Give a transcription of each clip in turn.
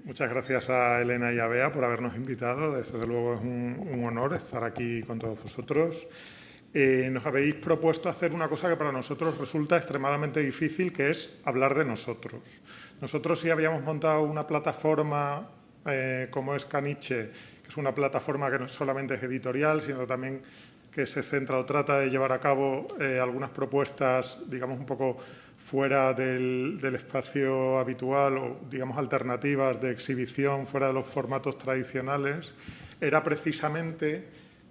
Muchas gracias a Elena y a Bea por habernos invitado. Desde luego es un honor estar aquí con todos vosotros. Nos habéis propuesto hacer una cosa que para nosotros resulta extremadamente difícil, que es hablar de nosotros. Nosotros sí habíamos montado una plataforma como es Caniche, que es una plataforma que no solamente es editorial, sino también que se centra o trata de llevar a cabo algunas propuestas, digamos, un poco fuera del espacio habitual o, digamos, alternativas de exhibición fuera de los formatos tradicionales, era precisamente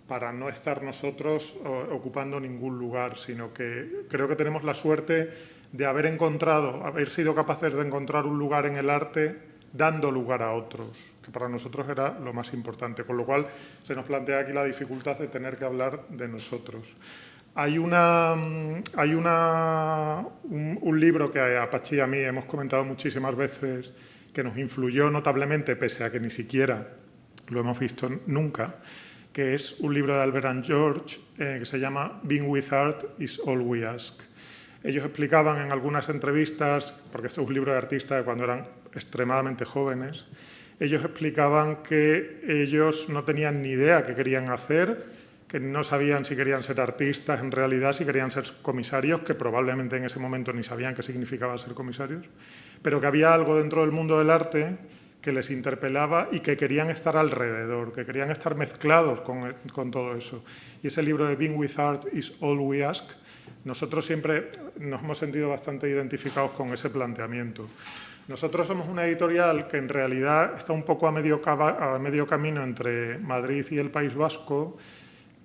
para no estar nosotros ocupando ningún lugar, sino que creo que tenemos la suerte de haber sido capaces de encontrar un lugar en el arte dando lugar a otros, que para nosotros era lo más importante, con lo cual se nos plantea aquí la dificultad de tener que hablar de nosotros. Hay un libro que a Pachi y a mí hemos comentado muchísimas veces, que nos influyó notablemente, pese a que ni siquiera lo hemos visto nunca, que es un libro de Albert and George que se llama Being with Art is All We Ask. Ellos explicaban en algunas entrevistas, porque esto es un libro de artistas de cuando eran extremadamente jóvenes, ellos explicaban que ellos no tenían ni idea qué querían hacer, que no sabían si querían ser artistas en realidad, si querían ser comisarios, que probablemente en ese momento ni sabían qué significaba ser comisarios, pero que había algo dentro del mundo del arte que les interpelaba y que querían estar alrededor, que querían estar mezclados con todo eso. Y ese libro de Being with Art is All We Ask, nosotros siempre nos hemos sentido bastante identificados con ese planteamiento. Nosotros somos una editorial que en realidad está un poco a medio camino entre Madrid y el País Vasco,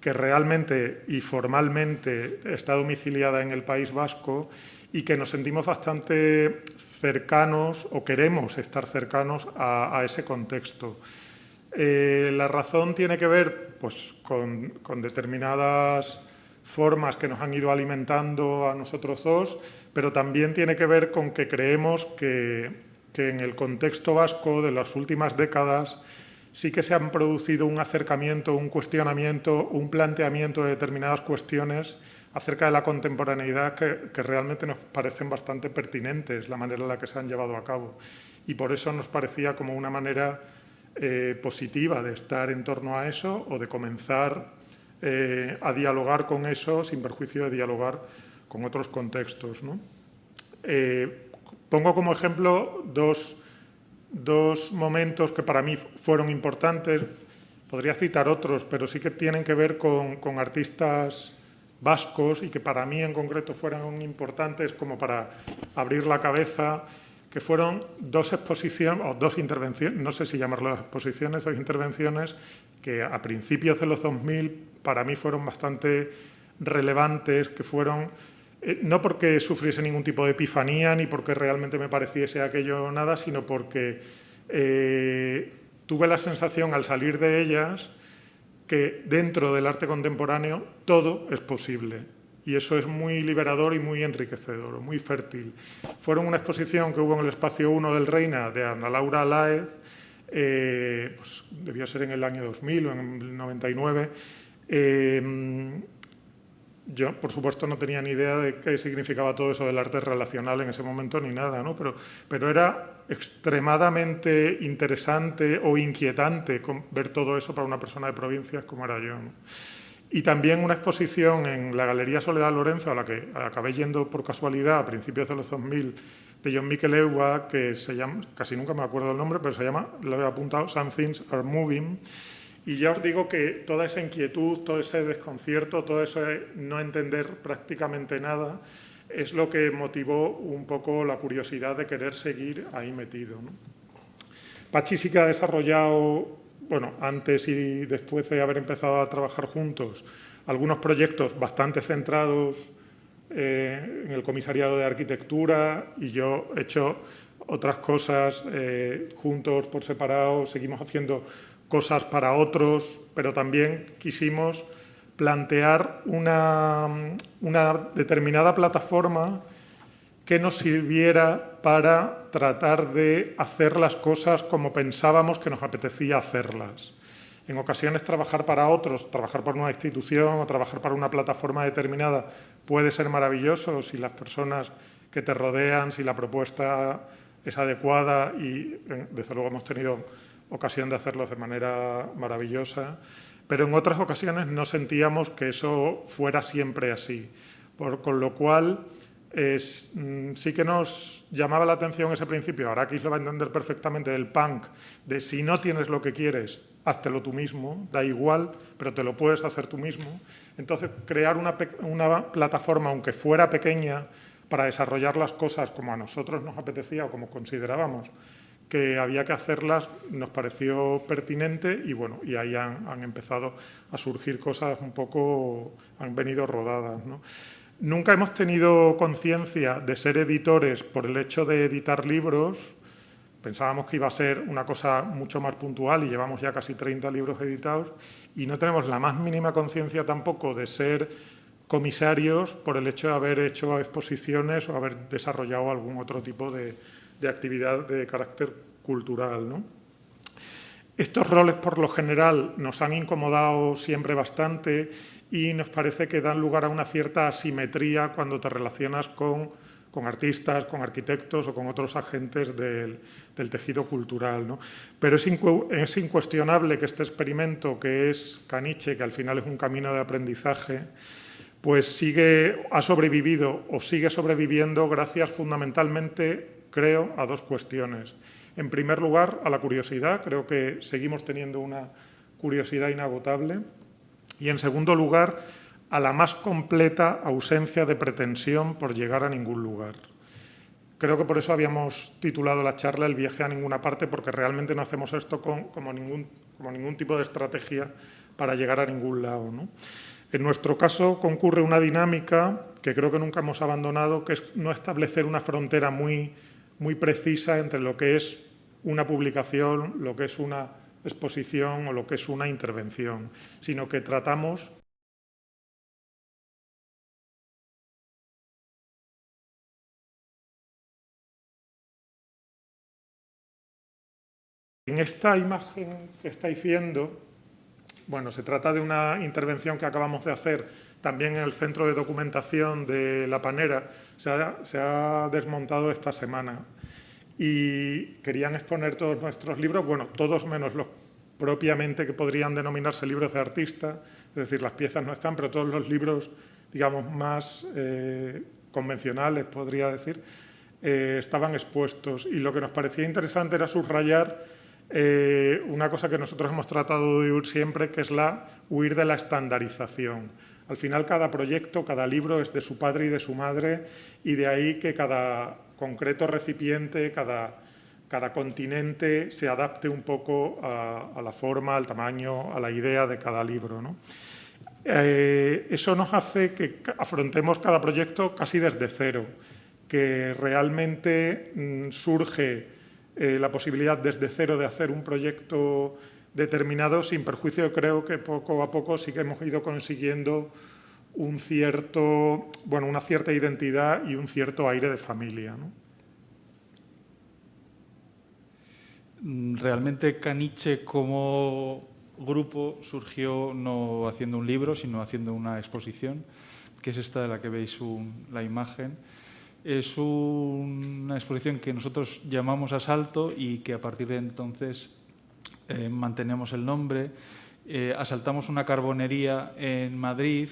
que realmente y formalmente está domiciliada en el País Vasco y que nos sentimos bastante cercanos o queremos estar cercanos a ese contexto. La razón tiene que ver pues, con determinadas formas que nos han ido alimentando a nosotros dos, pero también tiene que ver con que creemos que en el contexto vasco de las últimas décadas sí que se han producido un acercamiento, un cuestionamiento, un planteamiento de determinadas cuestiones acerca de la contemporaneidad que realmente nos parecen bastante pertinentes, la manera en la que se han llevado a cabo. Y por eso nos parecía como una manera positiva de estar en torno a eso o de comenzar a dialogar con eso sin perjuicio de dialogar con otros contextos, ¿no? Pongo como ejemplo dos momentos que para mí fueron importantes. Podría citar otros, pero sí que tienen que ver con artistas vascos y que para mí en concreto fueron importantes como para abrir la cabeza, que fueron dos exposiciones o dos intervenciones, no sé si llamarlas exposiciones, dos intervenciones que a principios de los 2000 para mí fueron bastante relevantes, que fueron no porque sufriese ningún tipo de epifanía ni porque realmente me pareciese aquello nada, sino porque tuve la sensación al salir de ellas que dentro del arte contemporáneo todo es posible. Y eso es muy liberador y muy enriquecedor, muy fértil. Fueron una exposición que hubo en el Espacio 1 del Reina de Ana Laura Láez, pues debió ser en el año 2000 o en el 99. Yo, por supuesto, no tenía ni idea de qué significaba todo eso del arte relacional en ese momento ni nada, ¿no? Pero era extremadamente interesante o inquietante ver todo eso para una persona de provincias como era yo, ¿no? Y también una exposición en la Galería Soledad Lorenzo, a la que acabé yendo por casualidad a principios de los 2000, de John Miquel Eua, que se llama, casi nunca me acuerdo el nombre, pero se llama, lo he apuntado, Some Things Are Moving. Y ya os digo que toda esa inquietud, todo ese desconcierto, todo ese no entender prácticamente nada, es lo que motivó un poco la curiosidad de querer seguir ahí metido, ¿no? Pachi sí que ha desarrollado, bueno, antes y después de haber empezado a trabajar juntos, algunos proyectos bastante centrados en el comisariado de arquitectura, y yo he hecho otras cosas juntos por separado, seguimos haciendo cosas para otros, pero también quisimos plantear una determinada plataforma que nos sirviera para tratar de hacer las cosas como pensábamos que nos apetecía hacerlas. En ocasiones trabajar para otros, trabajar para una institución o trabajar para una plataforma determinada puede ser maravilloso si las personas que te rodean, si la propuesta es adecuada y, desde luego, hemos tenido ocasión de hacerlo de manera maravillosa, pero en otras ocasiones no sentíamos que eso fuera siempre así. Con lo cual, sí que nos llamaba la atención ese principio, Arakis lo va a entender perfectamente, del punk, de si no tienes lo que quieres, háztelo tú mismo, da igual, pero te lo puedes hacer tú mismo. Entonces, crear una plataforma, aunque fuera pequeña, para desarrollar las cosas como a nosotros nos apetecía o como considerábamos que había que hacerlas, nos pareció pertinente y, bueno, y ahí han empezado a surgir cosas un poco, han venido rodadas, ¿no? Nunca hemos tenido conciencia de ser editores por el hecho de editar libros. Pensábamos que iba a ser una cosa mucho más puntual y llevamos ya casi 30 libros editados y no tenemos la más mínima conciencia tampoco de ser comisarios por el hecho de haber hecho exposiciones o haber desarrollado algún otro tipo de actividad de carácter cultural, ¿no? Estos roles, por lo general, nos han incomodado siempre bastante y nos parece que dan lugar a una cierta asimetría cuando te relacionas con artistas, con arquitectos o con otros agentes del tejido cultural, ¿no? Pero es incuestionable que este experimento, que es Caniche, que al final es un camino de aprendizaje, pues ha sobrevivido o sigue sobreviviendo gracias fundamentalmente, creo, a dos cuestiones. En primer lugar, a la curiosidad. Creo que seguimos teniendo una curiosidad inagotable. Y, en segundo lugar, a la más completa ausencia de pretensión por llegar a ningún lugar. Creo que por eso habíamos titulado la charla El viaje a ninguna parte, porque realmente no hacemos esto como ningún tipo de estrategia para llegar a ningún lado, ¿no? En nuestro caso concurre una dinámica que creo que nunca hemos abandonado, que es no establecer una frontera muy precisa entre lo que es una publicación, lo que es una exposición o lo que es una intervención, sino que tratamos en esta imagen que estáis viendo. Bueno, se trata de una intervención que acabamos de hacer también en el Centro de Documentación de La Panera. Se ha desmontado esta semana y querían exponer todos nuestros libros, bueno, todos menos los propiamente que podrían denominarse libros de artista, es decir, las piezas no están, pero todos los libros, digamos, más convencionales, podría decir, estaban expuestos. Y lo que nos parecía interesante era subrayar una cosa que nosotros hemos tratado de huir siempre, que es huir de la estandarización. Al final, cada proyecto, cada libro es de su padre y de su madre, y de ahí que cada concreto recipiente, cada continente se adapte un poco a la forma, al tamaño, a la idea de cada libro, ¿no? Eso nos hace que afrontemos cada proyecto casi desde cero, que realmente surge la posibilidad desde cero de hacer un proyecto determinado, sin perjuicio. Creo que poco a poco sí que hemos ido consiguiendo una cierta identidad y un cierto aire de familia, ¿no? Realmente Caniche como grupo surgió no haciendo un libro, sino haciendo una exposición, que es esta de la que veis la imagen. Es una exposición que nosotros llamamos Asalto y que a partir de entonces mantenemos el nombre. Asaltamos una carbonería en Madrid.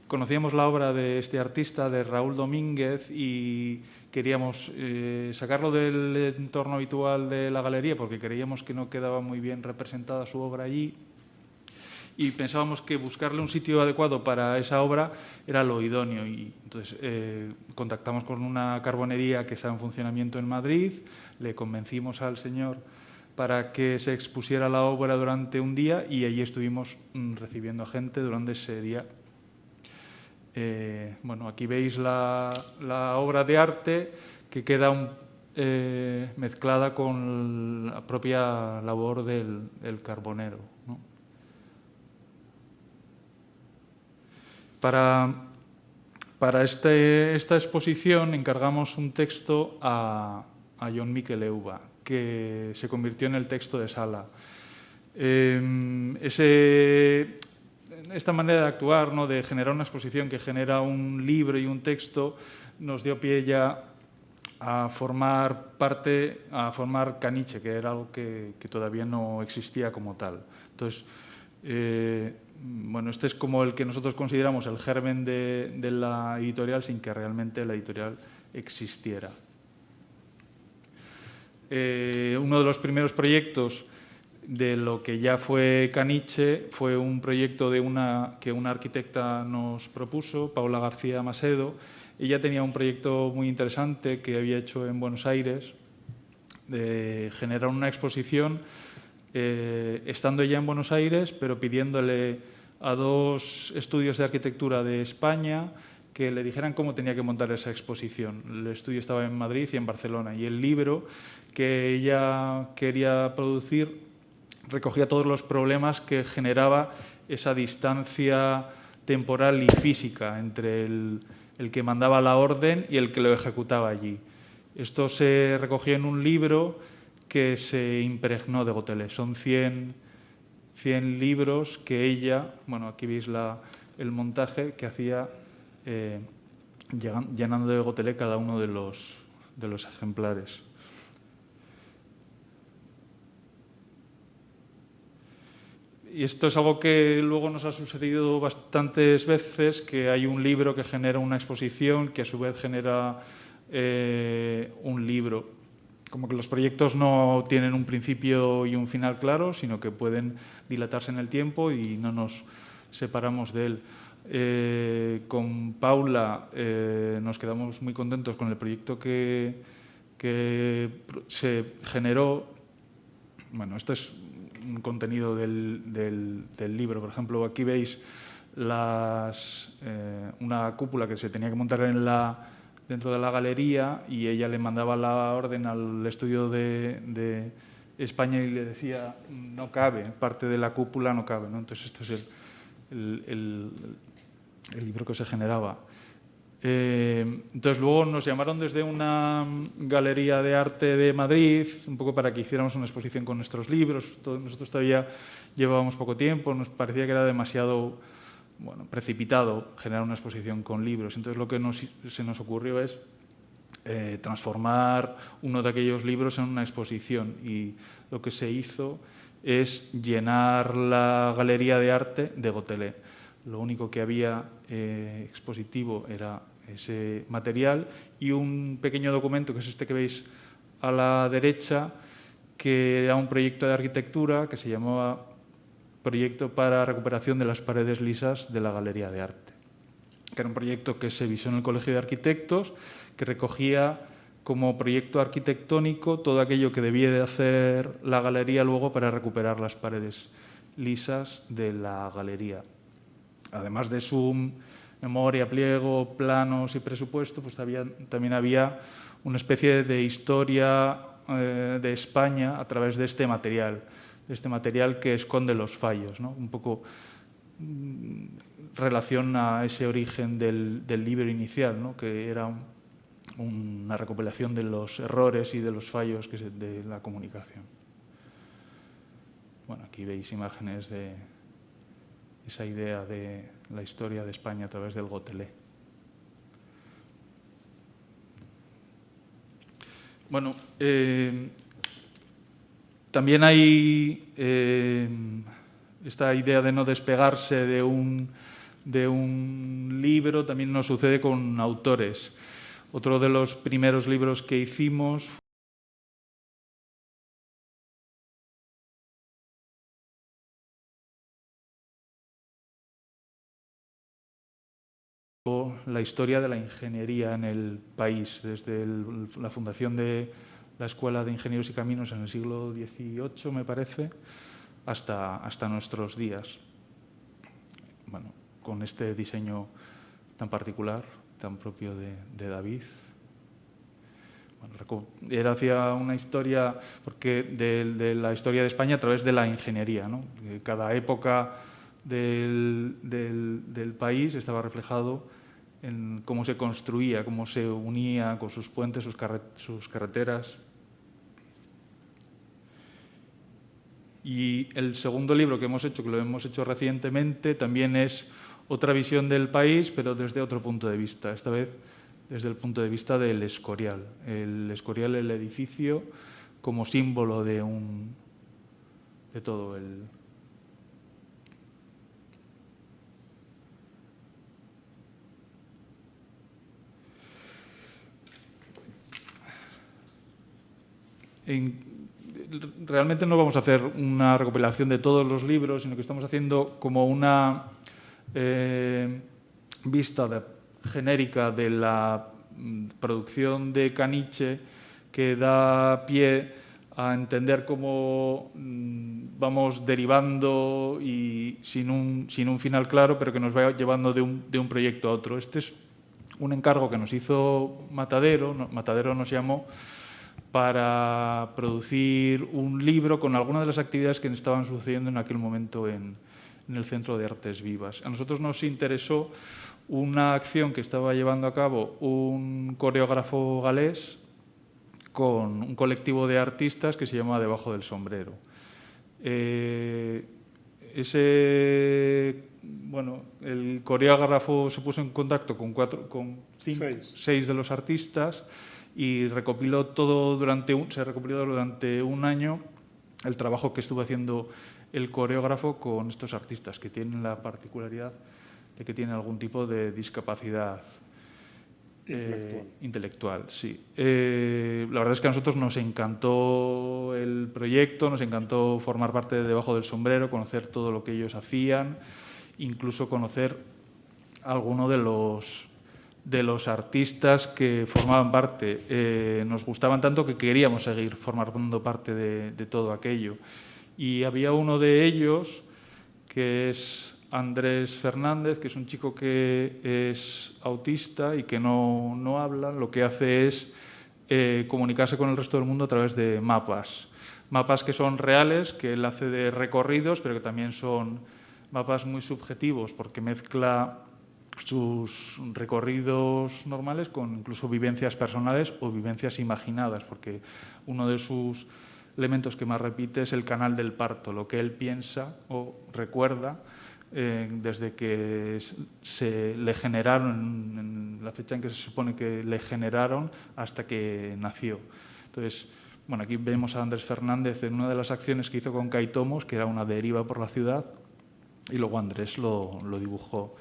Conocíamos la obra de este artista, de Raúl Domínguez, y queríamos sacarlo del entorno habitual de la galería porque creíamos que no quedaba muy bien representada su obra allí. Y pensábamos que buscarle un sitio adecuado para esa obra era lo idóneo. Y entonces contactamos con una carbonería que estaba en funcionamiento en Madrid, le convencimos al señor para que se expusiera la obra durante un día y allí estuvimos recibiendo a gente durante ese día. Bueno, aquí veis la obra de arte que queda mezclada con la propia labor del carbonero, ¿no? Para esta exposición encargamos un texto a Jon Miquel Euba, que se convirtió en el texto de sala. Esta manera de actuar, ¿no?, de generar una exposición que genera un libro y un texto, nos dio pie ya a formar parte, a formar Caniche, que era algo que todavía no existía como tal. Entonces, bueno, este es como el que nosotros consideramos el germen de la editorial sin que realmente la editorial existiera. Uno de los primeros proyectos de lo que ya fue Caniche fue un proyecto que una arquitecta nos propuso, Paula García Macedo. Ella tenía un proyecto muy interesante que había hecho en Buenos Aires, de generar una exposición estando ella en Buenos Aires, pero pidiéndole a 2 estudios de arquitectura de España que le dijeran cómo tenía que montar esa exposición. El estudio estaba en Madrid y en Barcelona, y el libro que ella quería producir recogía todos los problemas que generaba esa distancia temporal y física entre el que mandaba la orden y el que lo ejecutaba allí. Esto se recogió en un libro que se impregnó de Gotelé. Son 100 libros que ella, bueno, aquí veis el montaje que hacía llenando de Gotelé cada uno de los ejemplares. Y esto es algo que luego nos ha sucedido bastantes veces, que hay un libro que genera una exposición que a su vez genera un libro. Como que los proyectos no tienen un principio y un final claro, sino que pueden dilatarse en el tiempo y no nos separamos de él. Con Paula nos quedamos muy contentos con el proyecto que se generó. Bueno, esto es un contenido del libro. Por ejemplo, aquí veis una cúpula que se tenía que montar dentro de la galería, y ella le mandaba la orden al estudio de España y le decía, no cabe, parte de la cúpula no cabe, ¿no? Entonces, esto es el libro que se generaba. Entonces, luego nos llamaron desde una galería de arte de Madrid, un poco para que hiciéramos una exposición con nuestros libros. Nosotros todavía llevábamos poco tiempo, nos parecía que era demasiado precipitado generar una exposición con libros. Entonces, lo que se nos ocurrió es transformar uno de aquellos libros en una exposición, y lo que se hizo es llenar la galería de arte de Gotelé. Lo único que había expositivo era ese material y un pequeño documento, que es este que veis a la derecha, que era un proyecto de arquitectura que se llamaba Proyecto para recuperación de las paredes lisas de la Galería de Arte, que era un proyecto que se visó en el Colegio de Arquitectos, que recogía como proyecto arquitectónico todo aquello que debía de hacer la galería luego para recuperar las paredes lisas de la galería. Además de su memoria, pliego, planos y presupuesto, pues también había una especie de historia de España a través de este material que esconde los fallos, ¿no? Un poco relación a ese origen del libro inicial, ¿no? Que era una recopilación de los errores y de los fallos de la comunicación. Bueno, aquí veis imágenes de esa idea de la historia de España a través del Gotelé. Bueno, también hay esta idea de no despegarse de un libro, también nos sucede con autores. Otro de los primeros libros que hicimos la historia de la ingeniería en el país, desde la fundación de la Escuela de Ingenieros y Caminos en el siglo XVIII, me parece, hasta nuestros días. Bueno, con este diseño tan particular, tan propio de David. Bueno, él hacía una historia de la historia de España a través de la ingeniería, ¿no? Cada época del país estaba reflejado en cómo se construía, cómo se unía con sus puentes, sus carreteras. Y el segundo libro que hemos hecho, que lo hemos hecho recientemente, también es otra visión del país, pero desde otro punto de vista. Esta vez desde el punto de vista del Escorial. El Escorial, el edificio, como símbolo de todo el... Realmente no vamos a hacer una recopilación de todos los libros, sino que estamos haciendo como una vista genérica de la producción de Caniche, que da pie a entender cómo vamos derivando y sin un final claro, pero que nos va llevando de un proyecto a otro. Este es un encargo que nos hizo Matadero. Matadero nos llamó para producir un libro con algunas de las actividades que estaban sucediendo en aquel momento en el Centro de Artes Vivas. A nosotros nos interesó una acción que estaba llevando a cabo un coreógrafo galés con un colectivo de artistas que se llama Debajo del Sombrero. El coreógrafo se puso en contacto con seis de los artistas y se recopiló durante un año el trabajo que estuvo haciendo el coreógrafo con estos artistas, que tienen la particularidad de que tienen algún tipo de discapacidad intelectual. Sí. La verdad es que a nosotros nos encantó el proyecto, nos encantó formar parte de Debajo del Sombrero, conocer todo lo que ellos hacían, incluso conocer a alguno de los artistas que formaban parte. Nos gustaban tanto que queríamos seguir formando parte de todo aquello. Y había uno de ellos, que es Andrés Fernández, que es un chico que es autista y que no habla. Lo que hace es comunicarse con el resto del mundo a través de mapas. Mapas que son reales, que él hace de recorridos, pero que también son mapas muy subjetivos, porque mezcla sus recorridos normales con incluso vivencias personales o vivencias imaginadas, porque uno de sus elementos que más repite es el canal del parto, lo que él piensa o recuerda desde que se le generaron, en la fecha en que se supone que le generaron, hasta que nació. Entonces, bueno, aquí vemos a Andrés Fernández en una de las acciones que hizo con Kaitomos, que era una deriva por la ciudad, y luego Andrés lo dibujó.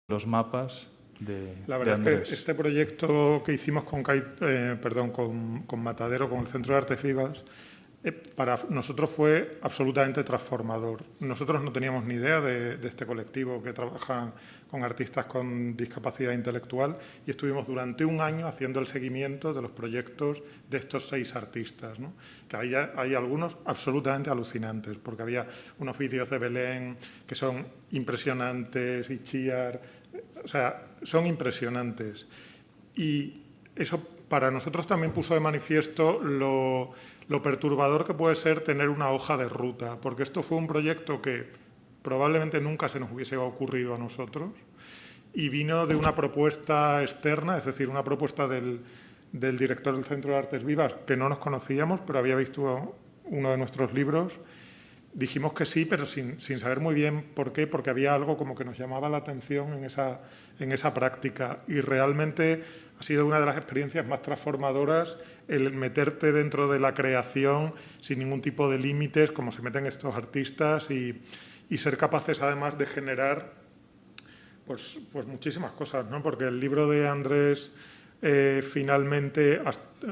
Los mapas de La verdad Andrés. es que este proyecto que hicimos con Matadero, con el Centro de Artes Vivas, para nosotros fue absolutamente transformador. Nosotros no teníamos ni idea de este colectivo que trabaja con artistas con discapacidad intelectual y estuvimos durante un año haciendo el seguimiento de los proyectos de estos 6 artistas, ¿no? Que hay algunos absolutamente alucinantes, porque había unos vídeos de Belén que son impresionantes, y Chiar, o sea, son impresionantes. Y eso para nosotros también puso de manifiesto lo perturbador que puede ser tener una hoja de ruta, porque esto fue un proyecto que probablemente nunca se nos hubiese ocurrido a nosotros y vino de una propuesta externa, es decir, una propuesta del director del Centro de Artes Vivas, que no nos conocíamos, pero había visto uno de nuestros libros. Dijimos que sí, pero sin saber muy bien por qué, porque había algo como que nos llamaba la atención en esa práctica. Y realmente ha sido una de las experiencias más transformadoras el meterte dentro de la creación sin ningún tipo de límites, como se meten estos artistas, y ser capaces además de generar pues muchísimas cosas, ¿no? Porque el libro de Andrés finalmente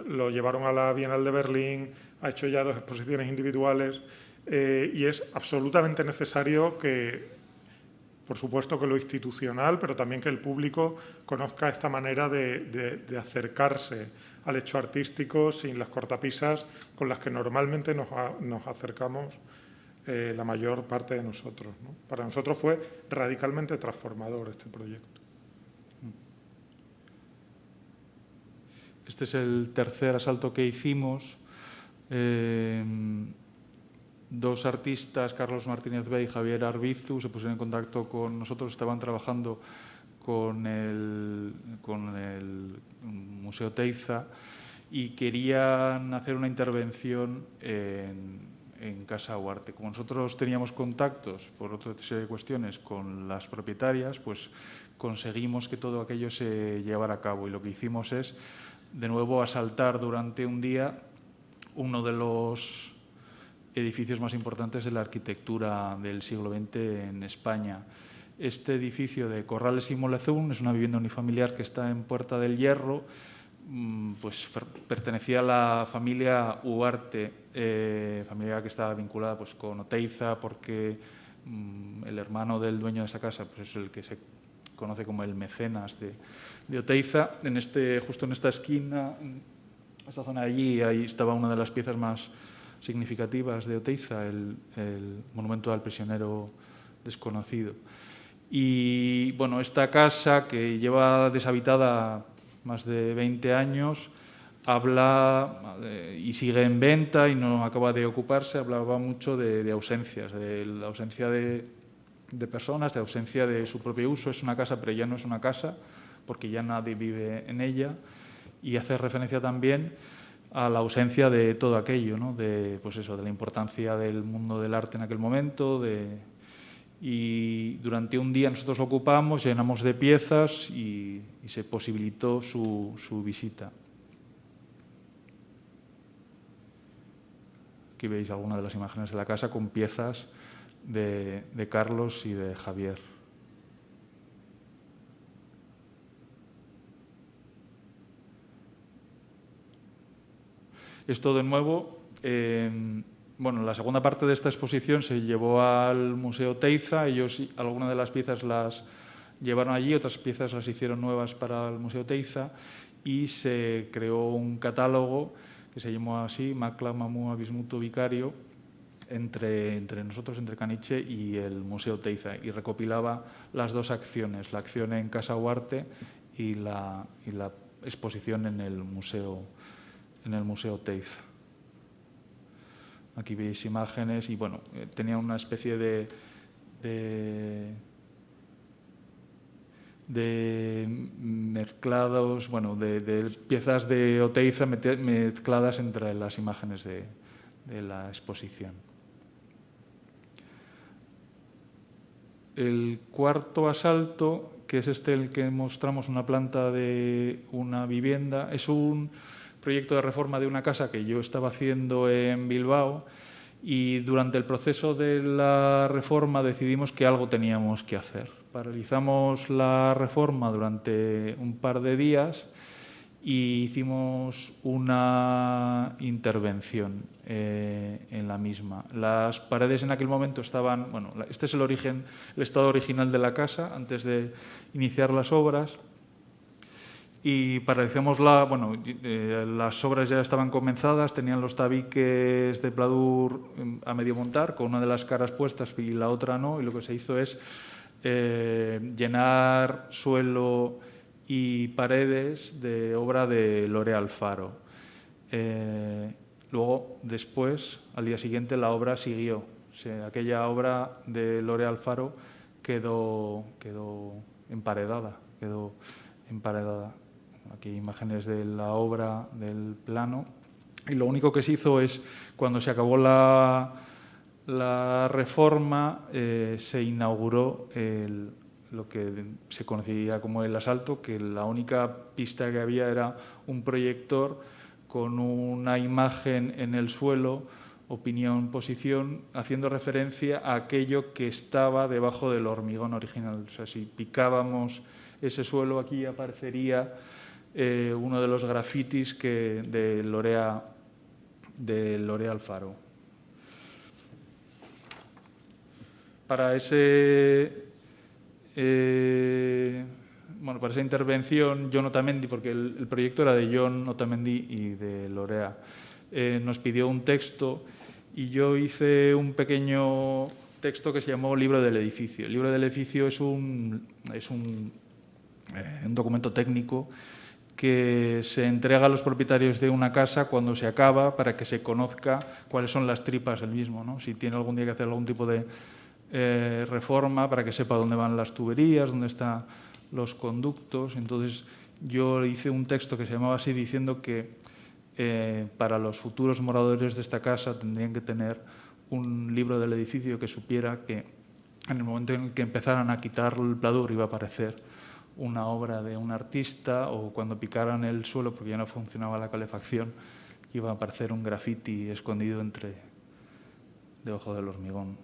lo llevaron a la Bienal de Berlín, ha hecho ya 2 exposiciones individuales. Y es absolutamente necesario que, por supuesto, que lo institucional, pero también que el público conozca esta manera de acercarse al hecho artístico sin las cortapisas con las que normalmente nos acercamos la mayor parte de nosotros, ¿no? Para nosotros fue radicalmente transformador este proyecto. Este es el tercer asalto que hicimos. 2 artistas, Carlos Martínez Bey y Javier Arbizu, se pusieron en contacto con nosotros, estaban trabajando con el Museo Teiza y querían hacer una intervención en Casa Huarte. Como nosotros teníamos contactos, por otra serie de cuestiones, con las propietarias, pues conseguimos que todo aquello se llevara a cabo. Y lo que hicimos es, de nuevo, asaltar durante un día uno de los edificios más importantes de la arquitectura del siglo XX en España. Este edificio de Corrales y Molezún es una vivienda unifamiliar que está en Puerta del Hierro, pues pertenecía a la familia Huarte, familia que estaba vinculada pues con Oteiza, porque el hermano del dueño de esa casa pues es el que se conoce como el mecenas de Oteiza. Justo en esta esquina, en esta zona de allí, ahí estaba una de las piezas más significativas de Oteiza, el monumento al prisionero desconocido. Y bueno, esta casa, que lleva deshabitada más de 20 años, habla y sigue en venta y no acaba de ocuparse, hablaba mucho de ausencias, de la ausencia de personas, de ausencia de su propio uso. Es una casa, pero ya no es una casa, porque ya nadie vive en ella, y hace referencia también a la ausencia de todo aquello, ¿no? Pues eso, de la importancia del mundo del arte en aquel momento, y durante un día nosotros lo ocupamos, llenamos de piezas y se posibilitó su visita. Aquí veis algunas de las imágenes de la casa con piezas de Carlos y de Javier. Esto, de nuevo, bueno, la segunda parte de esta exposición se llevó al Museo Oteiza. Ellos algunas de las piezas las llevaron allí, otras piezas las hicieron nuevas para el Museo Oteiza, y se creó un catálogo que se llamó así, Macla, Mamua, Bismuto, Vicario, entre nosotros, entre Caniche y el Museo Oteiza, y recopilaba las dos acciones, la acción en Casa Huarte y la exposición en el Museo Oteiza. Aquí veis imágenes y, bueno, tenía una especie de mezclados, bueno, de piezas de Oteiza mezcladas entre las imágenes de la exposición. El cuarto asalto, que es el que mostramos, una planta de una vivienda, es un proyecto de reforma de una casa que yo estaba haciendo en Bilbao, y durante el proceso de la reforma decidimos que algo teníamos que hacer. Paralizamos la reforma durante un par de días y hicimos una intervención en la misma. Las paredes en aquel momento estaban... Bueno, este es el estado original de la casa antes de iniciar las obras. Y paralizamos las obras ya estaban comenzadas, tenían los tabiques de pladur a medio montar, con una de las caras puestas y la otra no, y lo que se hizo es llenar suelo y paredes de obra de Lorea Alfaro. Luego, después, al día siguiente, la obra siguió. Aquella obra de Lorea Alfaro quedó emparedada. Aquí imágenes de la obra, del plano. Y lo único que se hizo es, cuando se acabó la reforma, se inauguró lo que se conocía como el asalto, que la única pista que había era un proyector con una imagen en el suelo, opinión, posición, haciendo referencia a aquello que estaba debajo del hormigón original. O sea, si picábamos ese suelo, aquí aparecería uno de los grafitis de Lorea Alfaro. Para esa intervención, Jon Otamendi, porque el proyecto era de Jon Otamendi y de Lorea, nos pidió un texto y yo hice un pequeño texto que se llamó Libro del Edificio. El Libro del Edificio es un documento técnico que se entrega a los propietarios de una casa cuando se acaba, para que se conozca cuáles son las tripas del mismo, ¿no? Si tiene algún día que hacer algún tipo de reforma, para que sepa dónde van las tuberías, dónde están los conductos. Entonces yo hice un texto que se llamaba así, diciendo que para los futuros moradores de esta casa tendrían que tener un libro del edificio que supiera que en el momento en el que empezaran a quitar el pladur iba a aparecer una obra de un artista, o cuando picaran el suelo porque ya no funcionaba la calefacción iba a aparecer un graffiti escondido debajo del hormigón.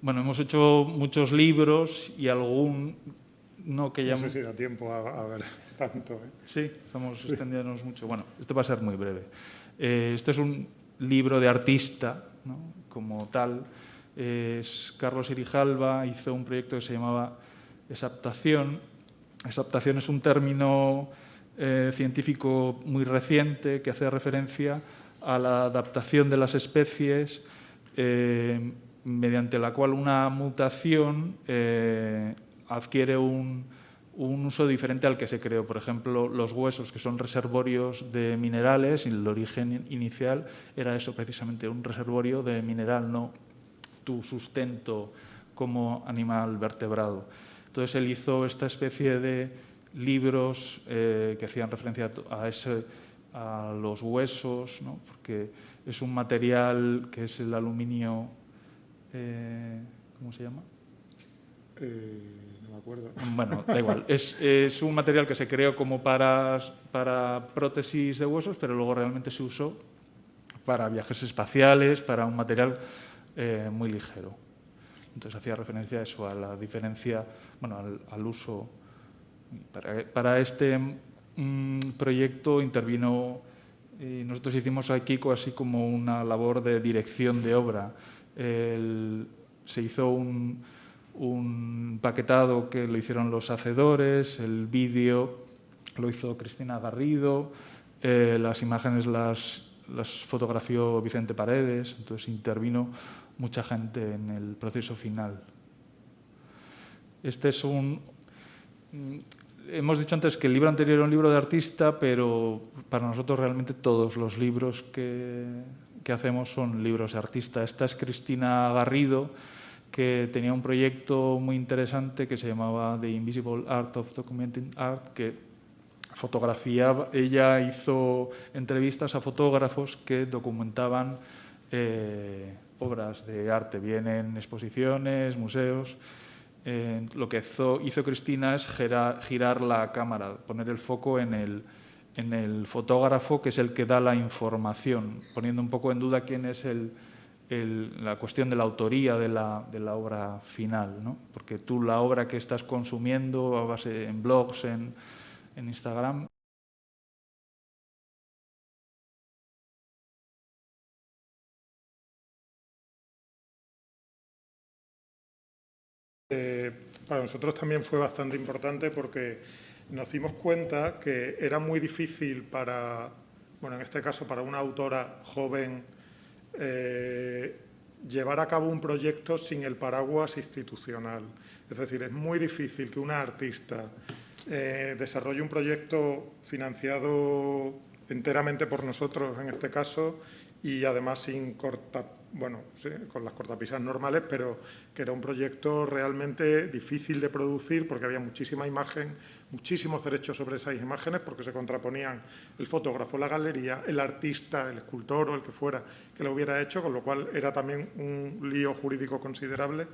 Bueno, hemos hecho muchos libros y algún no que ya... No sé si da tiempo a ver tanto. Sí, estamos extendiéndonos mucho. Bueno, este va a ser muy breve. Este es un libro de artista, ¿no? Como tal. Carlos Irijalba hizo un proyecto que se llamaba exaptación. Exaptación es un término científico muy reciente que hace referencia a la adaptación de las especies mediante la cual una mutación adquiere un uso diferente al que se creó. Por ejemplo, los huesos, que son reservorios de minerales, y el origen inicial era eso, precisamente, un reservorio de mineral, no tu sustento como animal vertebrado. Entonces, él hizo esta especie de libros que hacían referencia a los huesos, ¿no? Porque es un material que es el aluminio... ¿cómo se llama? No me acuerdo. Bueno, da igual. Es un material que se creó como para prótesis de huesos, pero luego realmente se usó para viajes espaciales, para un material muy ligero. Entonces hacía referencia a eso, a la diferencia, bueno, al uso. Para este proyecto intervino, nosotros hicimos aquí así como una labor de dirección de obra. Se hizo un paquetado que lo hicieron los hacedores, el vídeo lo hizo Cristina Garrido, las imágenes las fotografió Vicente Paredes, entonces intervino mucha gente en el proceso final. Este es hemos dicho antes que el libro anterior era un libro de artista, pero para nosotros realmente todos los libros que hacemos son libros de artista. Esta es Cristina Garrido, que tenía un proyecto muy interesante que se llamaba The Invisible Art of Documenting Art, que fotografiaba. Ella hizo entrevistas a fotógrafos que documentaban obras de arte, bien en exposiciones, museos. Lo que hizo Cristina es girar la cámara, poner el foco en el fotógrafo, que es el que da la información, poniendo un poco en duda quién es la cuestión de la autoría de la obra final, ¿no? Porque tú la obra que estás consumiendo a base en blogs, en Instagram... Para nosotros también fue bastante importante porque nos dimos cuenta que era muy difícil bueno, en este caso para una autora joven, llevar a cabo un proyecto sin el paraguas institucional. Es decir, es muy difícil que una artista desarrolle un proyecto financiado enteramente por nosotros, en este caso, y además sin bueno, sí, con las cortapisas normales, pero que era un proyecto realmente difícil de producir porque había muchísima imagen, muchísimos derechos sobre esas imágenes porque se contraponían el fotógrafo, la galería, el artista, el escultor o el que fuera que lo hubiera hecho, con lo cual era también un lío jurídico considerable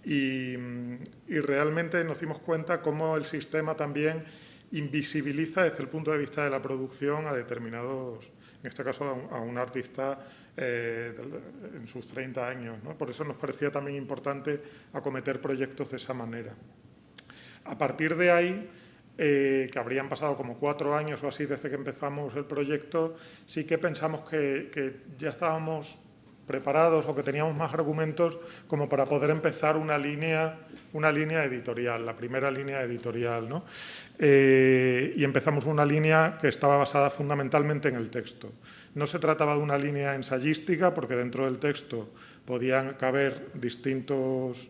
y realmente nos dimos cuenta cómo el sistema también invisibiliza desde el punto de vista de la producción a determinados, en este caso a un artista en sus 30 años, ¿no? Por eso nos parecía también importante acometer proyectos de esa manera. A partir de ahí, que habrían pasado como 4 años o así desde que empezamos el proyecto, sí que pensamos que ya estábamos preparados o que teníamos más argumentos como para poder empezar una línea editorial, la primera línea editorial, ¿no? Y empezamos una línea que estaba basada fundamentalmente en el texto. No se trataba de una línea ensayística porque dentro del texto podían caber distintos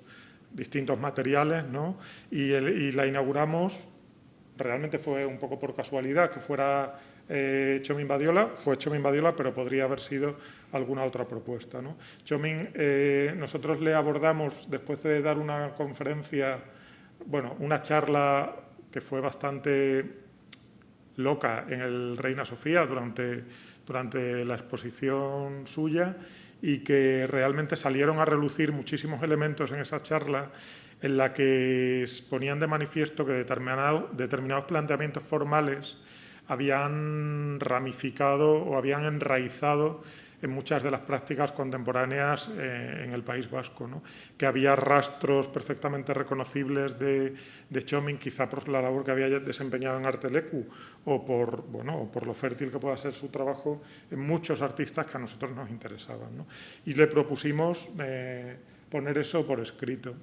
materiales, ¿no? Y la inauguramos, realmente fue un poco por casualidad que fuera Txomin Badiola, fue Txomin Badiola, pero podría haber sido alguna otra propuesta, ¿no? Txomin, nosotros le abordamos después de dar una conferencia, bueno, una charla que fue bastante loca en el Reina Sofía durante la exposición suya, y que realmente salieron a relucir muchísimos elementos en esa charla en la que ponían de manifiesto que determinados planteamientos formales habían ramificado o habían enraizado en muchas de las prácticas contemporáneas en el País Vasco, ¿no? Que había rastros perfectamente reconocibles de Txomin, quizá por la labor que había desempeñado en Arteleku o por lo fértil que pueda ser su trabajo en muchos artistas que a nosotros nos interesaban, ¿no? Y le propusimos poner eso por escrito.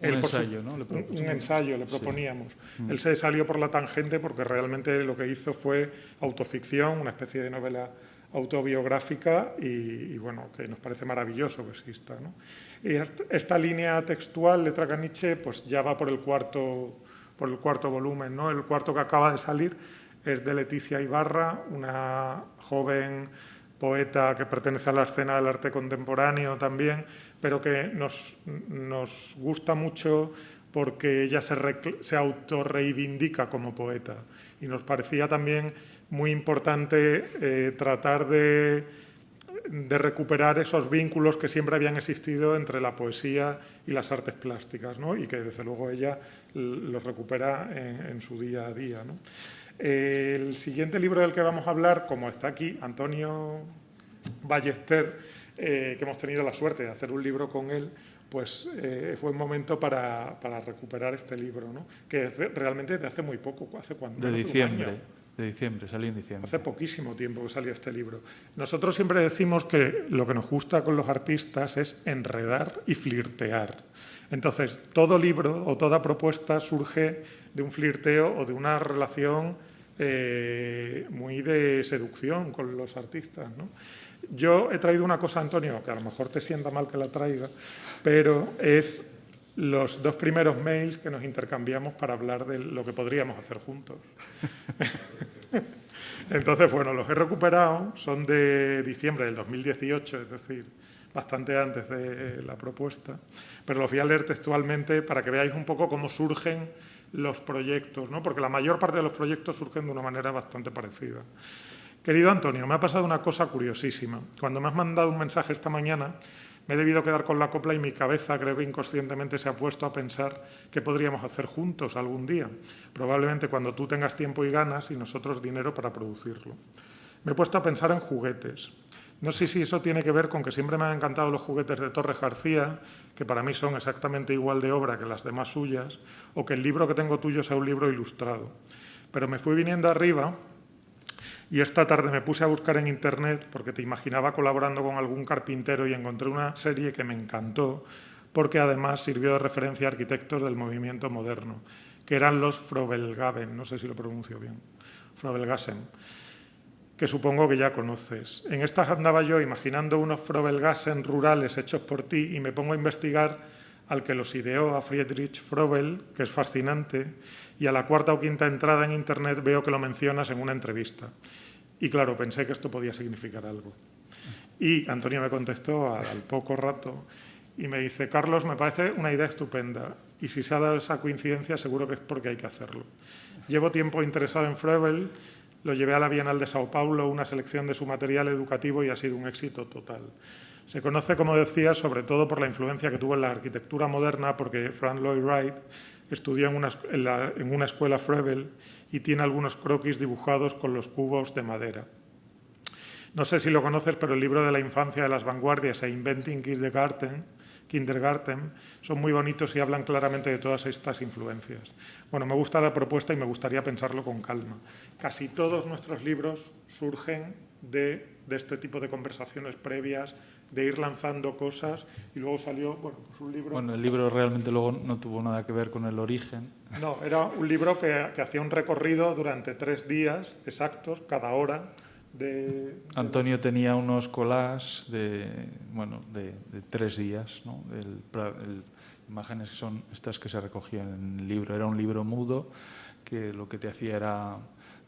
Un ensayo, ¿no? Un ensayo le proponíamos. Sí. Él se salió por la tangente porque realmente lo que hizo fue autoficción, una especie de novela autobiográfica y bueno, que nos parece maravilloso que exista, ¿no? Y esta línea textual, letra caniche, pues ya va por el cuarto volumen, ¿no? El cuarto que acaba de salir es de Leticia Ibarra, una joven poeta que pertenece a la escena del arte contemporáneo también, pero que nos gusta mucho porque ella se autorreivindica como poeta. Y nos parecía también muy importante tratar de recuperar esos vínculos que siempre habían existido entre la poesía y las artes plásticas, ¿no? Y que desde luego ella los recupera en su día a día, ¿no? El siguiente libro del que vamos a hablar, como está aquí, Antonio Ballester, que hemos tenido la suerte de hacer un libro con él, pues fue un momento para recuperar este libro, ¿no? Que realmente de hace muy poco, ¿hace cuánto? De diciembre, salió en diciembre. Hace poquísimo tiempo que salió este libro. Nosotros siempre decimos que lo que nos gusta con los artistas es enredar y flirtear. Entonces, todo libro o toda propuesta surge de un flirteo o de una relación muy de seducción con los artistas, ¿no? Yo he traído una cosa, Antonio, que a lo mejor te sienta mal que la traiga, pero es los 2 primeros mails que nos intercambiamos para hablar de lo que podríamos hacer juntos. Entonces, bueno, los he recuperado, son de diciembre del 2018, es decir, bastante antes de la propuesta, pero los voy a leer textualmente para que veáis un poco cómo surgen los proyectos, ¿no? Porque la mayor parte de los proyectos surgen de una manera bastante parecida. Querido Antonio, me ha pasado una cosa curiosísima. Cuando me has mandado un mensaje esta mañana, me he debido quedar con la copla y mi cabeza, creo que inconscientemente, se ha puesto a pensar qué podríamos hacer juntos algún día, probablemente cuando tú tengas tiempo y ganas y nosotros dinero para producirlo. Me he puesto a pensar en juguetes. No sé si eso tiene que ver con que siempre me han encantado los juguetes de Torres García, que para mí son exactamente igual de obra que las demás suyas, o que el libro que tengo tuyo sea un libro ilustrado. Pero me fui viniendo arriba y esta tarde me puse a buscar en Internet porque te imaginaba colaborando con algún carpintero y encontré una serie que me encantó porque además sirvió de referencia a arquitectos del movimiento moderno, que eran los Frobelgaben, no sé si lo pronuncio bien, Frobelgassen, que supongo que ya conoces. En estas andaba yo imaginando unos Frobelgassen rurales hechos por ti y me pongo a investigar al que los ideó, a Friedrich Frobel, que es fascinante, y a la 4ª o 5ª entrada en Internet veo que lo mencionas en una entrevista. Y claro, pensé que esto podía significar algo. Y Antonio me contestó al poco rato y me dice: Carlos, me parece una idea estupenda y si se ha dado esa coincidencia seguro que es porque hay que hacerlo. Llevo tiempo interesado en Frobel, lo llevé a la Bienal de Sao Paulo, una selección de su material educativo y ha sido un éxito total. Se conoce, como decía, sobre todo por la influencia que tuvo en la arquitectura moderna, porque Frank Lloyd Wright estudió en una escuela Froebel y tiene algunos croquis dibujados con los cubos de madera. No sé si lo conoces, pero el libro de la infancia de las vanguardias e Inventing Kindergarten son muy bonitos y hablan claramente de todas estas influencias. Bueno, me gusta la propuesta y me gustaría pensarlo con calma. Casi todos nuestros libros surgen de este tipo de conversaciones previas, de ir lanzando cosas y luego salió, bueno, pues un libro... Bueno, el libro realmente luego no tuvo nada que ver con el origen. No, era un libro que hacía un recorrido durante 3 días exactos, cada hora. Antonio tenía unos collages de 3 días, ¿no? Imágenes que son estas que se recogían en el libro. Era un libro mudo que lo que te hacía era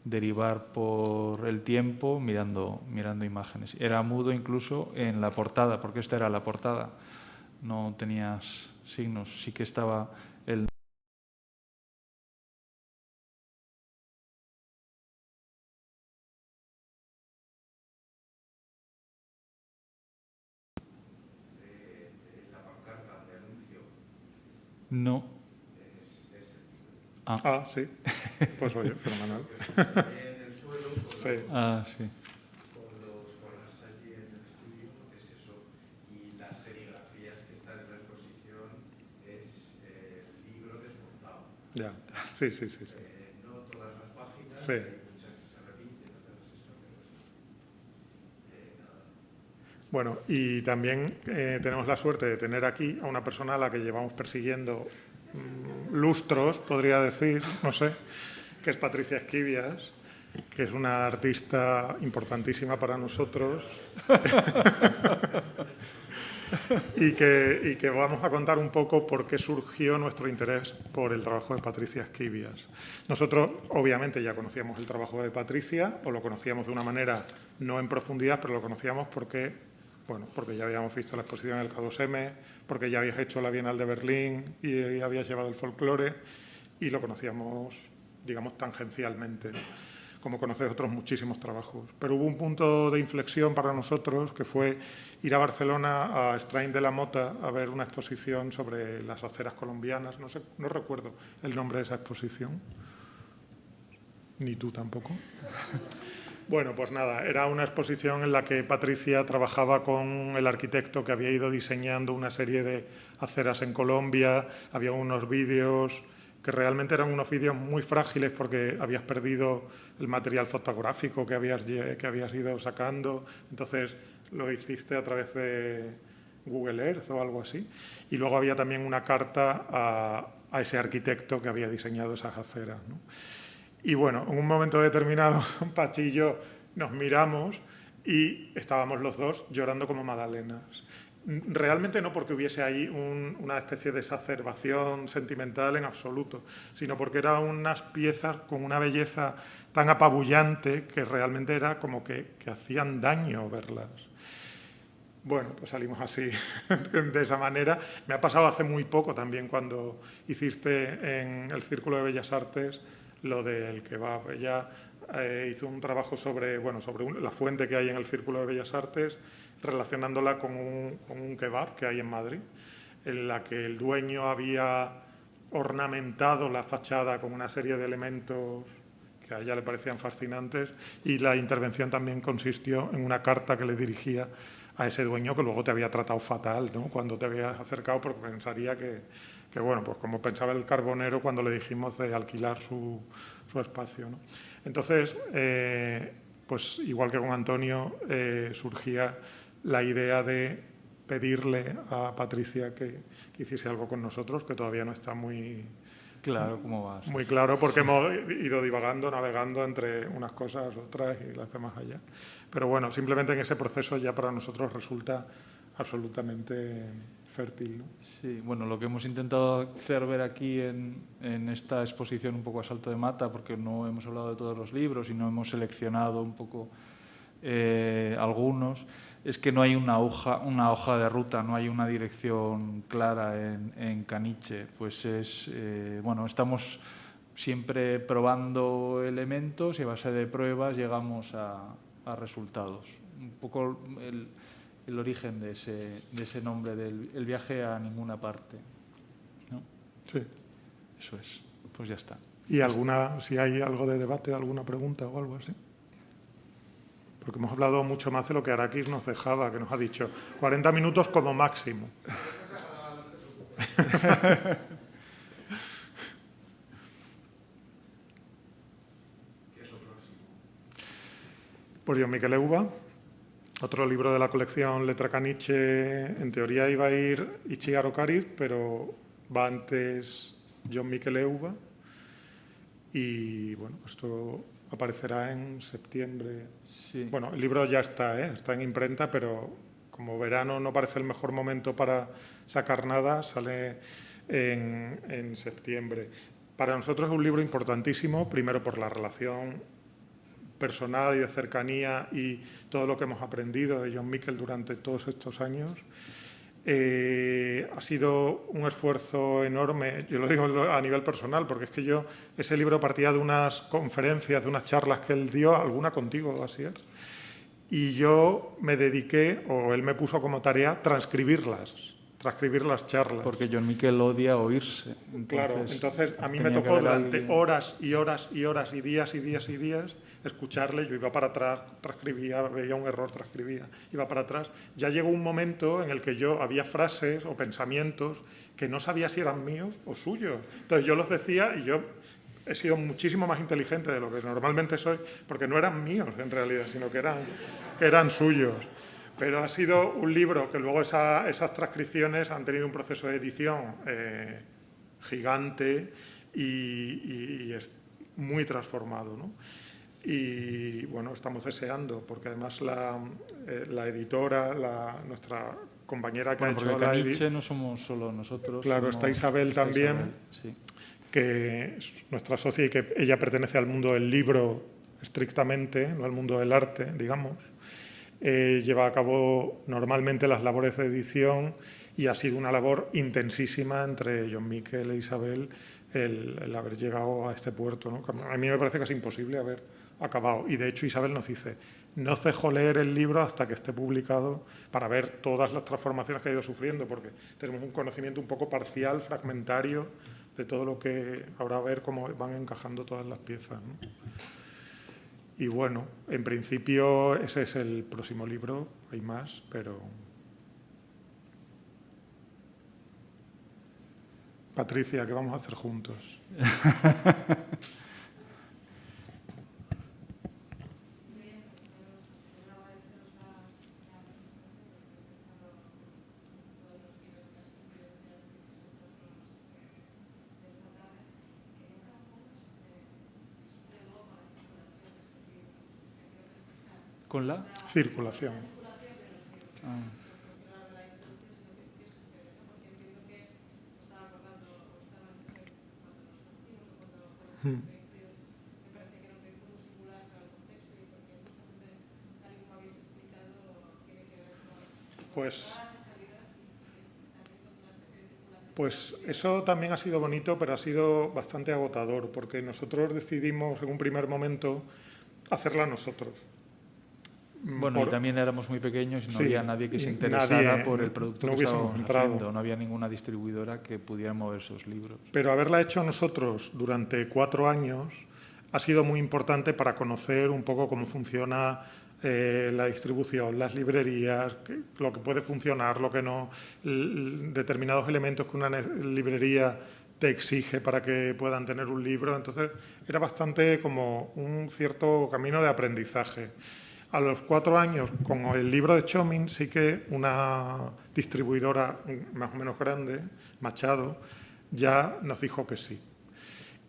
derivar por el tiempo mirando imágenes. Era mudo incluso en la portada, porque esta era la portada. No tenías signos, sí que estaba el No. Ah, sí. Pues oye, fenomenal. En el suelo, Sí. Sí. con los colores allí en el estudio, es eso. Y las serigrafías que están en la exposición es libro desmontado. Ya. Sí, sí, sí. Sí. No todas las páginas, Sí. hay muchas que se repiten, otras eso, pero nada. Bueno, y también tenemos la suerte de tener aquí a una persona a la que llevamos persiguiendo lustros, podría decir, no sé, que es Patricia Esquivias, que es una artista importantísima para nosotros y que vamos a contar un poco por qué surgió nuestro interés por el trabajo de Patricia Esquivias. Nosotros, obviamente, ya conocíamos el trabajo de Patricia, o lo conocíamos de una manera no en profundidad, pero lo conocíamos porque ya habíamos visto la exposición en el K2M, porque ya habías hecho la Bienal de Berlín y habías llevado el folclore, y lo conocíamos, digamos, tangencialmente, como conoces otros muchísimos trabajos. Pero hubo un punto de inflexión para nosotros, que fue ir a Barcelona, a Estrain de la Mota, a ver una exposición sobre las aceras colombianas. No sé, no recuerdo el nombre de esa exposición. Ni tú tampoco. Bueno, pues nada, era una exposición en la que Patricia trabajaba con el arquitecto que había ido diseñando una serie de aceras en Colombia, había unos vídeos que realmente eran unos vídeos muy frágiles porque habías perdido el material fotográfico que habías ido sacando, entonces lo hiciste a través de Google Earth o algo así. Y luego había también una carta a ese arquitecto que había diseñado esas aceras, ¿no? Y bueno, en un momento determinado, Pachi y yo nos miramos y estábamos los dos llorando como magdalenas. Realmente no porque hubiese ahí una especie de exacerbación sentimental en absoluto, sino porque eran unas piezas con una belleza tan apabullante que realmente era como que hacían daño verlas. Bueno, pues salimos así, de esa manera. Me ha pasado hace muy poco también cuando hiciste en el Círculo de Bellas Artes lo del kebab. Ella hizo un trabajo sobre la fuente que hay en el Círculo de Bellas Artes, relacionándola con un kebab que hay en Madrid, en la que el dueño había ornamentado la fachada con una serie de elementos que a ella le parecían fascinantes, y la intervención también consistió en una carta que le dirigía a ese dueño, que luego te había tratado fatal, ¿no?, cuando te habías acercado, porque pensaría que bueno, pues como pensaba el carbonero cuando le dijimos de alquilar su espacio, ¿no? Entonces, pues igual que con Antonio, surgía la idea de pedirle a Patricia que hiciese algo con nosotros, que todavía no está muy claro cómo vas. Muy claro, porque hemos ido divagando, navegando entre unas cosas, otras y las demás allá. Pero bueno, simplemente en ese proceso ya para nosotros resulta absolutamente fértil, ¿no? Sí, bueno, lo que hemos intentado hacer ver aquí en esta exposición un poco a salto de mata, porque no hemos hablado de todos los libros y no hemos seleccionado un poco algunos, es que no hay una hoja de ruta, no hay una dirección clara en Caniche. Pues bueno, estamos siempre probando elementos y a base de pruebas llegamos a resultados. Un poco el origen de ese nombre, del viaje a ninguna parte, ¿no? Sí. Eso es, pues ya está. ¿Y si hay algo de debate, alguna pregunta o algo así? Porque hemos hablado mucho más de lo que Arakis nos dejaba, que nos ha dicho 40 minutos como máximo. ¿Qué es lo próximo? Pues John Miquel Euba, otro libro de la colección Letra Caniche. En teoría iba a ir Ichigar Okariz, pero va antes John Miquel Euba. Y bueno, esto aparecerá en septiembre. Sí. Bueno, el libro ya está en imprenta, pero como verano no parece el mejor momento para sacar nada, sale en septiembre. Para nosotros es un libro importantísimo, primero por la relación personal y de cercanía y todo lo que hemos aprendido de John Miquel durante todos estos años. Ha sido un esfuerzo enorme, yo lo digo a nivel personal, porque es que ese libro partía de unas conferencias, de unas charlas que él dio, alguna contigo, Asier, y yo me dediqué, o él me puso como tarea, transcribirlas. transcribir las charlas. Porque John Miquel odia oírse. Claro, entonces a mí me tenía que tocó haber durante alguien- horas y horas y horas y días y días y días escucharle. Yo iba para atrás, transcribía, veía un error, transcribía, iba para atrás. Ya llegó un momento en el que yo había frases o pensamientos que no sabía si eran míos o suyos. Entonces yo los decía y yo he sido muchísimo más inteligente de lo que normalmente soy, porque no eran míos en realidad, sino que eran suyos. Pero ha sido un libro que luego esas transcripciones han tenido un proceso de edición gigante y es muy transformado, ¿no? Y bueno, estamos deseando, porque además la editora, nuestra compañera que Bueno, ha porque hecho la Caniche no somos solo nosotros. Claro, está Isabel también. Sí. Que es nuestra socia y que ella pertenece al mundo del libro estrictamente, no al mundo del arte, digamos. Lleva a cabo normalmente las labores de edición y ha sido una labor intensísima entre John Miquel e Isabel el haber llegado a este puerto, ¿no? A mí me parece casi imposible haber acabado. Y de hecho Isabel nos dice, no cejo leer el libro hasta que esté publicado para ver todas las transformaciones que ha ido sufriendo, porque tenemos un conocimiento un poco parcial, fragmentario, de todo lo que habrá a ver cómo van encajando todas las piezas, ¿no? Y bueno, en principio ese es el próximo libro, hay más, pero... Patricia, ¿qué vamos a hacer juntos? ¿Con la? Circulación. Ah. Pues eso también ha sido bonito, pero ha sido bastante agotador, porque nosotros decidimos en un primer momento hacerla nosotros. Bueno, y también éramos muy pequeños y no Sí, había nadie que se y interesara nadie, por el producto no que hubiésemos estábamos entrado. haciendo. No había ninguna distribuidora que pudiera mover esos libros. Pero haberla hecho nosotros durante 4 años ha sido muy importante para conocer un poco cómo funciona la distribución, las librerías, lo que puede funcionar, lo que no, determinados elementos que una librería te exige para que puedan tener un libro. Entonces, era bastante como un cierto camino de aprendizaje. A los 4 años, con el libro de Chomin, sí que una distribuidora más o menos grande, Machado, ya nos dijo que sí.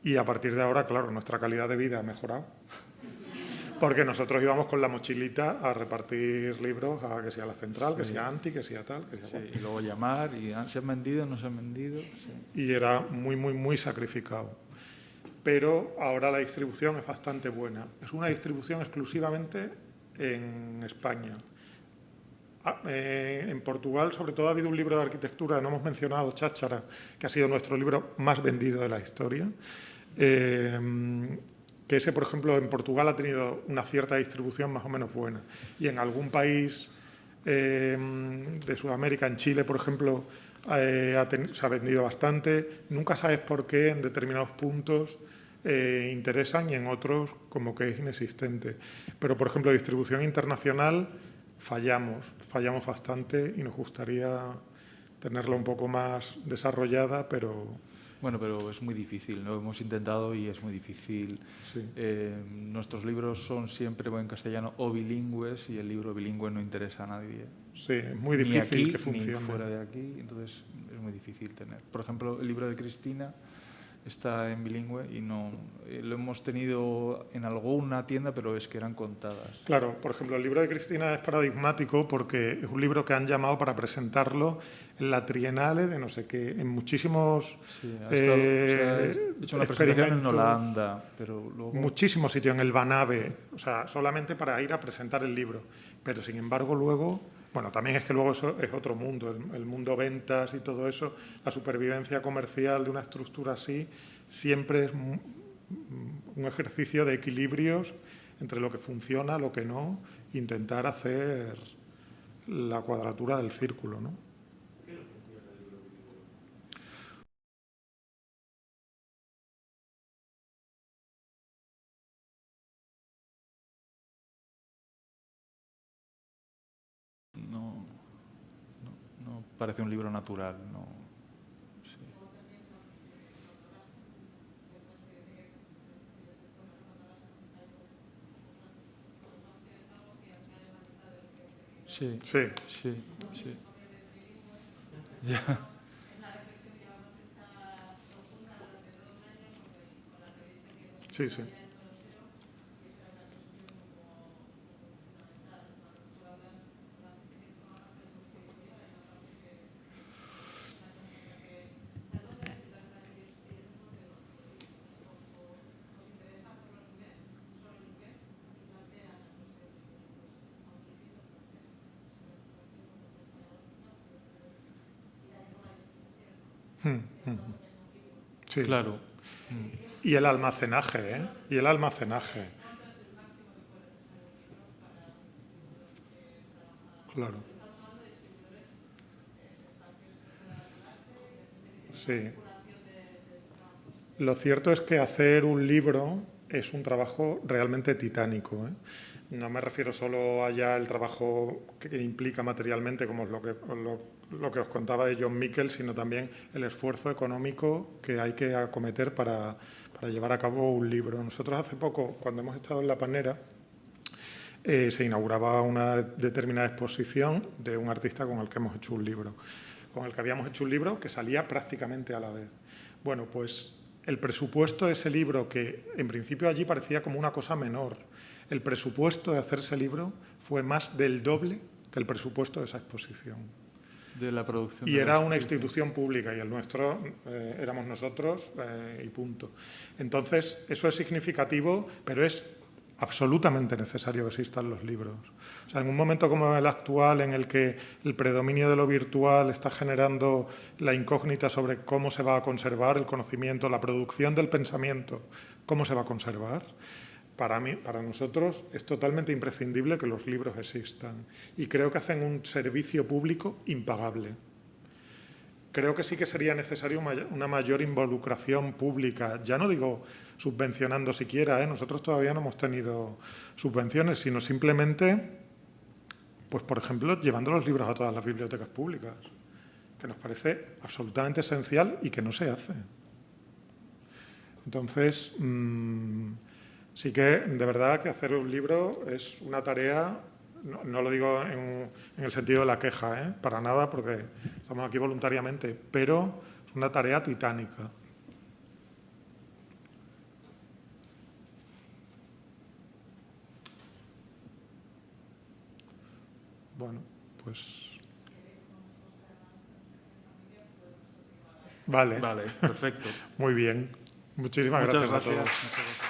Y a partir de ahora, claro, nuestra calidad de vida ha mejorado. Porque nosotros íbamos con la mochilita a repartir libros, a que sea la central, que sea Anti, que sea tal, que sea cual. Y luego llamar, y ¿se han vendido? ¿No se han vendido? Sí. Y era muy, muy, muy sacrificado. Pero ahora la distribución es bastante buena. Es una distribución exclusivamente en España. En Portugal, sobre todo, ha habido un libro de arquitectura, no hemos mencionado, Cháchara, que ha sido nuestro libro más vendido de la historia. Que ese, por ejemplo, en Portugal ha tenido una cierta distribución más o menos buena. Y en algún país de Sudamérica, en Chile, por ejemplo, se ha vendido bastante. Nunca sabes por qué en determinados puntos interesan y en otros como que es inexistente. Pero, por ejemplo, distribución internacional fallamos bastante y nos gustaría tenerla un poco más desarrollada, pero... Bueno, pero es muy difícil, lo hemos intentado y es muy difícil. Sí. Nuestros libros son siempre en castellano o bilingües y el libro bilingüe no interesa a nadie. Sí, es muy difícil ni aquí, que funcione. Ni fuera de aquí, entonces es muy difícil tener. Por ejemplo, el libro de Cristina está en bilingüe y no lo hemos tenido en alguna tienda, pero es que eran contadas. Claro, por ejemplo, el libro de Cristina es paradigmático porque es un libro que han llamado para presentarlo en la Trienale de no sé qué, en muchísimos he hecho una presentación en Holanda, pero luego... Muchísimos sitios, en el Banave, o sea, solamente para ir a presentar el libro. Pero, sin embargo, luego... Bueno, también es que luego eso es otro mundo, el mundo ventas y todo eso, la supervivencia comercial de una estructura así, siempre es un ejercicio de equilibrios entre lo que funciona, lo que no, intentar hacer la cuadratura del círculo, ¿no? ¿Qué no funciona? parece un libro natural, ¿no? Sí. Sí, Sí, sí, sí. Ya. sí, sí. Sí. Claro. Y el almacenaje, ¿eh? Y el almacenaje. Claro. Sí. Lo cierto es que hacer un libro es un trabajo realmente titánico, ¿eh? No me refiero solo a ya el trabajo que implica materialmente, como es lo que os contaba de John Miquel, sino también el esfuerzo económico que hay que acometer para llevar a cabo un libro. Nosotros hace poco, cuando hemos estado en La Panera, se inauguraba una determinada exposición de un artista con el que hemos hecho un libro, con el que habíamos hecho un libro que salía prácticamente a la vez. Bueno, pues el presupuesto de ese libro, que en principio allí parecía como una cosa menor, el presupuesto de hacer ese libro fue más del doble que el presupuesto de esa exposición. De la producción. Y de la era una exposición. institución pública y el nuestro éramos nosotros y punto. Entonces, eso es significativo, pero es absolutamente necesario que existan los libros. O sea, en un momento como el actual, en el que el predominio de lo virtual está generando la incógnita sobre cómo se va a conservar el conocimiento, la producción del pensamiento, cómo se va a conservar, para nosotros es totalmente imprescindible que los libros existan. Y creo que hacen un servicio público impagable. Creo que sí que sería necesario una mayor involucración pública. Ya no digo subvencionando siquiera, ¿eh? Nosotros todavía no hemos tenido subvenciones, sino simplemente, pues por ejemplo, llevando los libros a todas las bibliotecas públicas, que nos parece absolutamente esencial y que no se hace. Entonces, sí que de verdad que hacer un libro es una tarea. No lo digo en el sentido de la queja, ¿eh? Para nada, porque estamos aquí voluntariamente, pero es una tarea titánica. Bueno, pues... Vale. Vale, perfecto. Muy bien. Muchísimas Muchas gracias a todos. gracias.